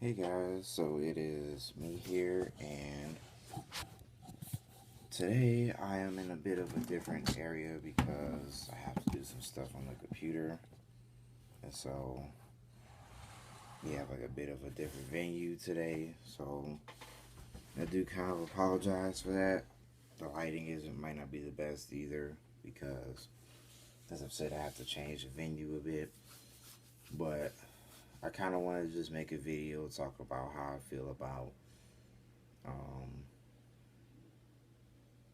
Hey guys, so it is me here, and today I am in a bit of a different area because I have to do some stuff on the computer, and so we have like a bit of a different venue today. So I do kind of apologize for that. The lighting isn't might not be the best either because, as I've said, I have to change the venue a bit, but I kind of wanted to just make a video talk about how I feel about um,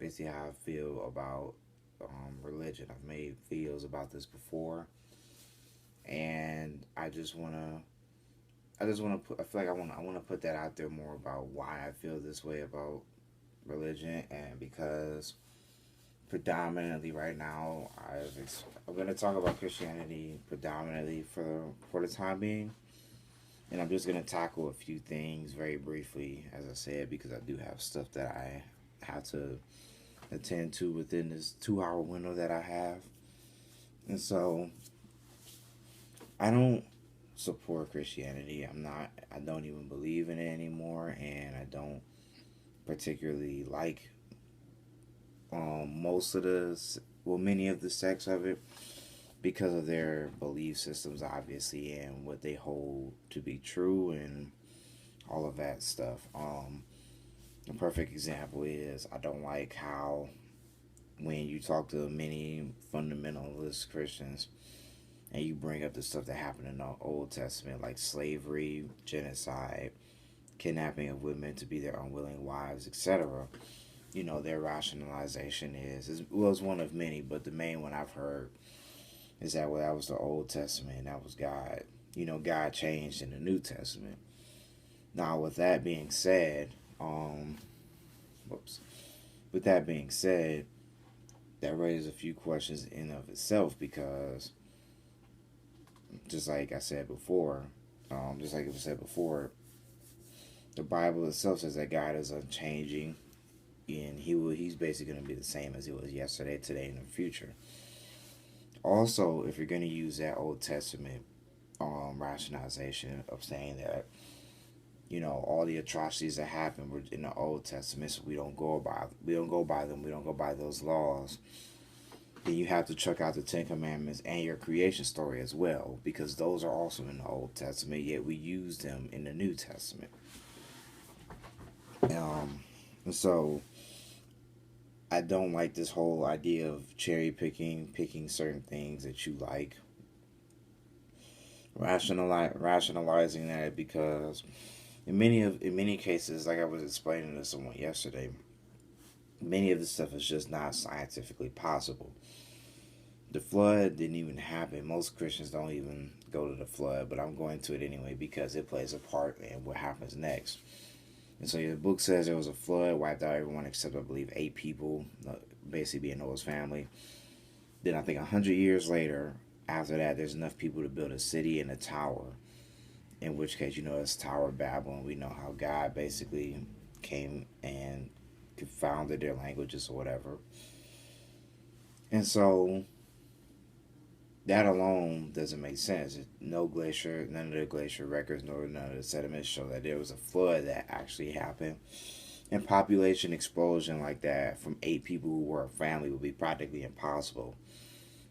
basically how I feel about religion. I've made videos about this before, and I just wanna put. I feel like I wanna put that out there more about why I feel this way about religion, and because predominantly right now I'm gonna talk about Christianity predominantly for the time being, and I'm just gonna tackle a few things very briefly, as I said, because I do have stuff that I have to attend to within this 2 hour window that I have. And so I don't support Christianity. I don't even believe in it anymore. And I don't particularly like most of many of the sects of it because of their belief systems, obviously, and what they hold to be true and all of that stuff. A perfect example is I don't like how when you talk to many fundamentalist Christians and you bring up the stuff that happened in the Old Testament, like slavery, genocide, kidnapping of women to be their unwilling wives, etc. Their rationalization is one of many, but the main one I've heard is that, well, that was the Old Testament, that was God. God changed in the New Testament. Now, with that being said, whoops. With that being said, that raises a few questions in of itself because, just like I said before, just like it was said before, the Bible itself says that God is unchanging, and he's basically going to be the same as he was yesterday, today, and in the future. Also, if you're going to use that Old Testament rationalization of saying that all the atrocities that happened were in the Old Testament, so we don't go by them, we don't go by those laws, then you have to check out the Ten Commandments and your creation story as well, because those are also in the Old Testament, yet we use them in the New Testament. And so I don't like this whole idea of cherry picking certain things that you like, rationalizing that because in many cases, like I was explaining to someone yesterday, many of this stuff is just not scientifically possible. The flood didn't even happen. Most Christians don't even go to the flood, but I'm going to it anyway because it plays a part in what happens next. And so the book says there was a flood, wiped out everyone except, I believe, 8 people, basically being Noah's family. Then I think 100 years later, after that, there's enough people to build a city and a tower. In which case, it's Tower of Babel, and we know how God basically came and confounded their languages or whatever. And so that alone doesn't make sense. No glacier, none of the glacier records, nor none of the sediments show that there was a flood that actually happened. And population explosion like that from 8 people who were a family would be practically impossible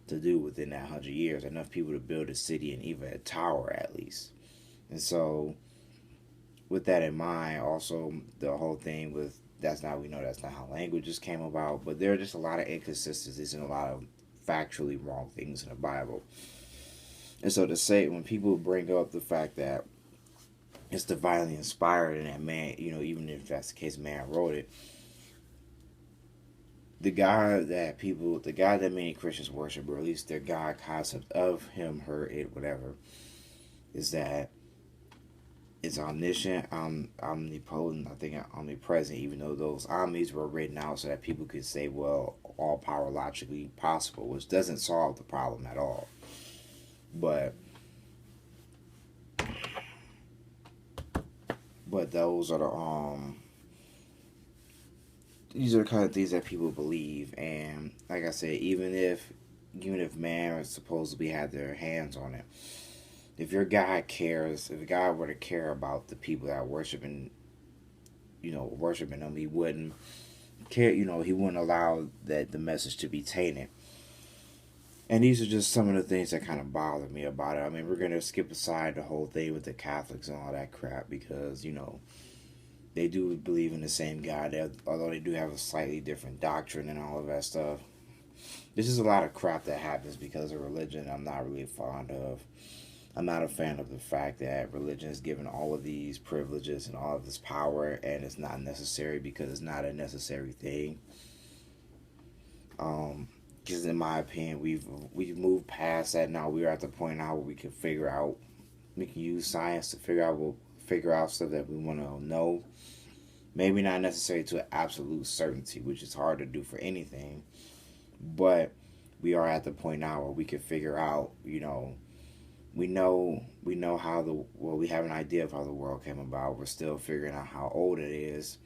to do within that 100 years. Enough people to build a city and even a tower at least. And so, with that in mind, also the whole thing with that's not how languages came about, but there are just a lot of inconsistencies and a lot of factually wrong things in the Bible. And so to say when people bring up the fact that it's divinely inspired and that man, even if that's the case, man wrote it. The God that many Christians worship, or at least their God concept of him, her, it, whatever, is that it's omniscient, omnipotent, I think omnipresent, even though those omnis were written out so that people could say, well, all power logically possible, which doesn't solve the problem at all. But those are these are the kind of things that people believe, and like I said, even if man supposedly had their hands on it, if your God cares, if God were to care about the people that are worshiping, worshiping him, he wouldn't care, he wouldn't allow that the message to be tainted. And these are just some of the things that kind of bother me about it. I mean, we're going to skip aside the whole thing with the Catholics and all that crap because, they do believe in the same God, although they do have a slightly different doctrine and all of that stuff. This is a lot of crap that happens because of religion I'm not really fond of. I'm not a fan of the fact that religion is given all of these privileges and all of this power, and it's not necessary because it's not a necessary thing. Because in my opinion, we've moved past that now. We're at the point now where we can use science to figure out stuff that we want to know. Maybe not necessarily to an absolute certainty, which is hard to do for anything, but we are at the point now where we can figure out, we know how we have an idea of how the world came about. We're still figuring out how old it is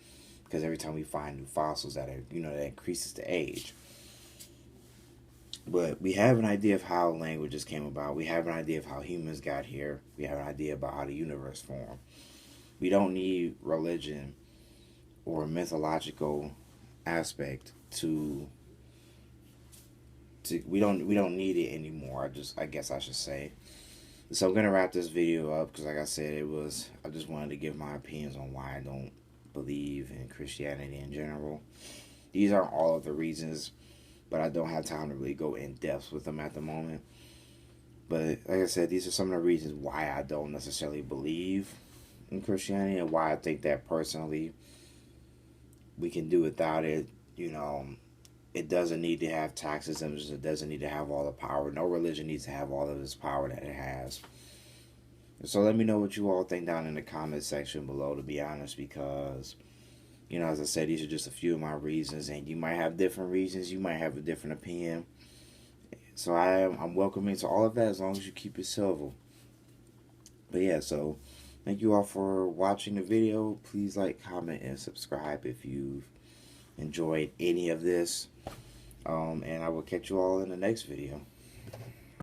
because every time we find new fossils that increases the age. But we have an idea of how languages came about. We have an idea of how humans got here. We have an idea about how the universe formed. We don't need religion or a mythological aspect to we don't need it anymore. I guess I should say. So I'm gonna wrap this video up because, like I said, I just wanted to give my opinions on why I don't believe in Christianity in general. These aren't all of the reasons, but I don't have time to really go in depth with them at the moment. But like I said, these are some of the reasons why I don't necessarily believe in Christianity and why I think that personally we can do without it. It doesn't need to have taxes. It doesn't need to have all the power. No religion needs to have all of this power that it has. So let me know what you all think down in the comment section below, to be honest, because, as I said, these are just a few of my reasons, and you might have different reasons. You might have a different opinion. So I'm welcoming to all of that as long as you keep it civil. But yeah, so thank you all for watching the video. Please like, comment, and subscribe if you've enjoyed any of this. And I will catch you all in the next video.